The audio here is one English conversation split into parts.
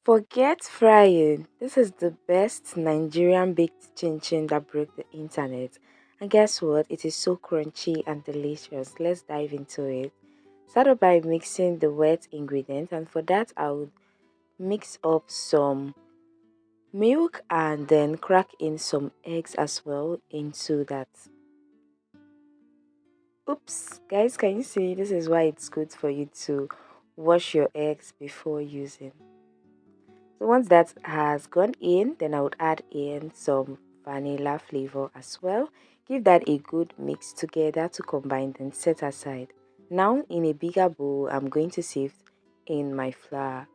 Forget frying. This is the best Nigerian baked chinchin that broke the internet. And guess what? It is so crunchy and delicious. Let's dive into it. Start off by mixing the wet ingredients, and for that I would mix up some milk and then crack in some eggs as well into that. Oops, guys, can you see? This is why it's good for you to wash your eggs before using. So once that has gone in, then I would add in some vanilla flavor as well. Give that a good mix together to combine, then set aside. Now in a bigger bowl, I'm going to sift in my flour.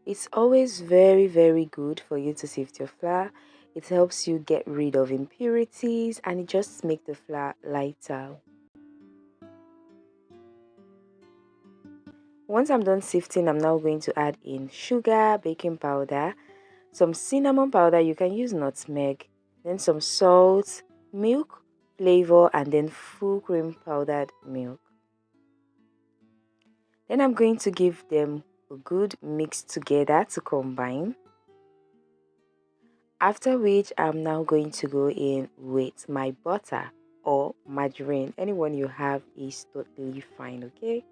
It's always very good for you to sift your flour. It helps you get rid of impurities and it just makes the flour lighter. Once I'm done sifting, I'm now going to add in sugar, baking powder, some cinnamon powder, you can use nutmeg, then some salt, milk, flavor, and then full cream powdered milk. Then I'm going to give them a good mix together to combine. After which I'm now going to go in with my butter or margarine. Anyone you have is totally fine, okay?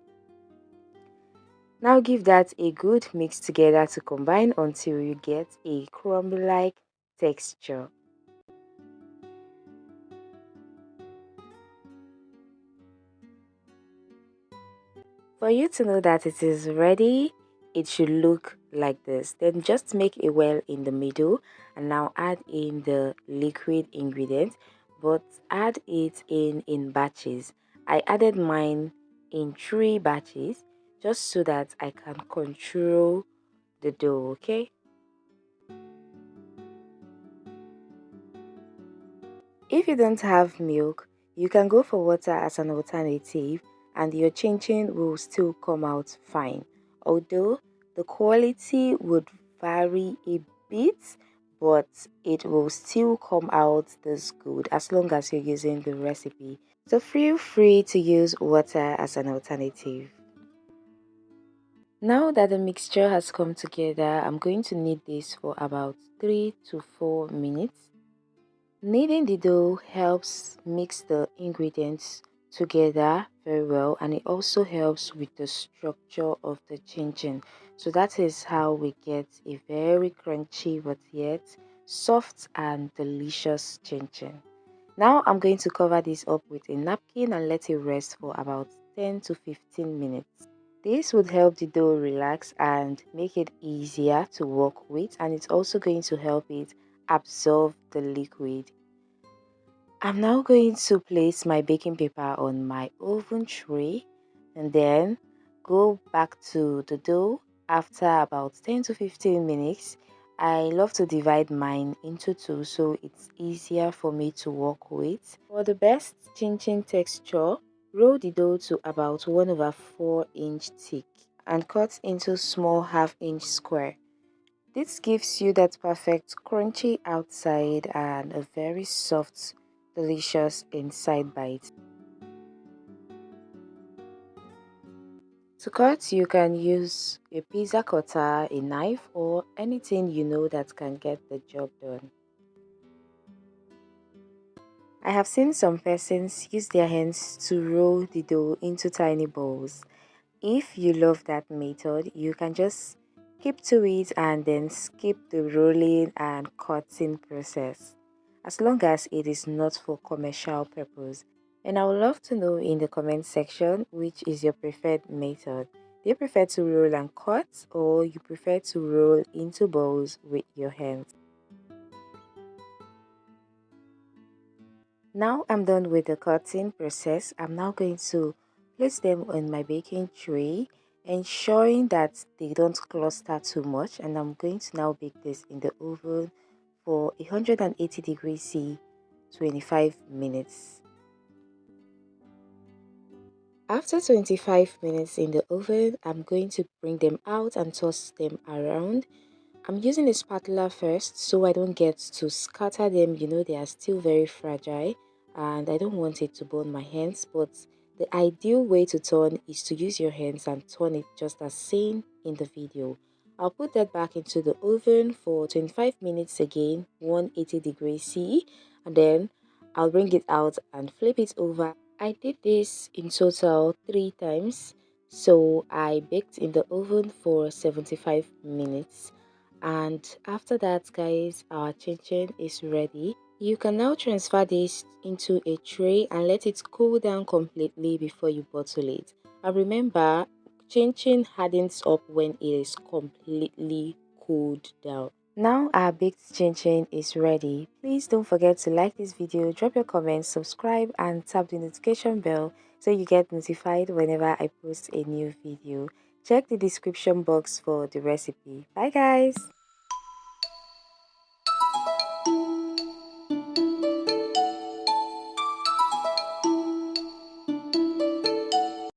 Now give that a good mix together to combine until you get a crumble-like texture. For you to know that it is ready, it should look like this. Then just make a well in the middle and now add in the liquid ingredient, but add it in batches. I added mine in 3 batches just so that I can control the dough, okay? If you don't have milk, you can go for water as an alternative and your chinchin will still come out fine. Although the quality would vary a bit, but it will still come out this good as long as you're using the recipe. So feel free to use water as an alternative. Now that the mixture has come together, I'm going to knead this for about 3 to 4 minutes. Kneading the dough helps mix the ingredients together very well and it also helps with the structure of the chinchin. So that is how we get a very crunchy but yet soft and delicious chinchin. Now I'm going to cover this up with a napkin and let it rest for about 10 to 15 minutes. This would help the dough relax and make it easier to work with, and it's also going to help it absorb the liquid. I'm now going to place my baking paper on my oven tray and then go back to the dough after about 10 to 15 minutes. I love to divide mine into two so it's easier for me to work with. For the best chin-chin texture, roll the dough to about 1/4 inch thick and cut into small half-inch square. This gives you that perfect crunchy outside and a very soft, delicious inside bite. To cut, you can use a pizza cutter, a knife, or anything you know that can get the job done. I have seen some persons use their hands to roll the dough into tiny balls. If you love that method, you can just keep to it and then skip the rolling and cutting process, as long as it is not for commercial purpose. And I would love to know in the comment section which is your preferred method. Do you prefer to roll and cut or you prefer to roll into balls with your hands? Now I'm done with the cutting process. I'm now going to place them on my baking tray, ensuring that they don't cluster too much, and I'm going to now bake this in the oven for 180 degrees C 25 minutes. After 25 minutes in the oven, I'm going to bring them out and toss them around. I'm using a spatula first so I don't get to scatter them, you know they are still very fragile, and I don't want it to burn my hands, but the ideal way to turn is to use your hands and turn it just as seen in the video. I'll put that back into the oven for 25 minutes again, 180 degrees C, and then I'll bring it out and flip it over. I did this in total 3 times, so I baked in the oven for 75 minutes. And after that, guys, our chinchin is ready. You can now transfer this into a tray and let it cool down completely before you bottle it. And remember, chinchin hardens up when it is completely cooled down. Now our baked chinchin is ready. Please don't forget to like this video, drop your comments, subscribe and tap the notification bell so you get notified whenever I post a new video. Check the description box for the recipe. Bye guys!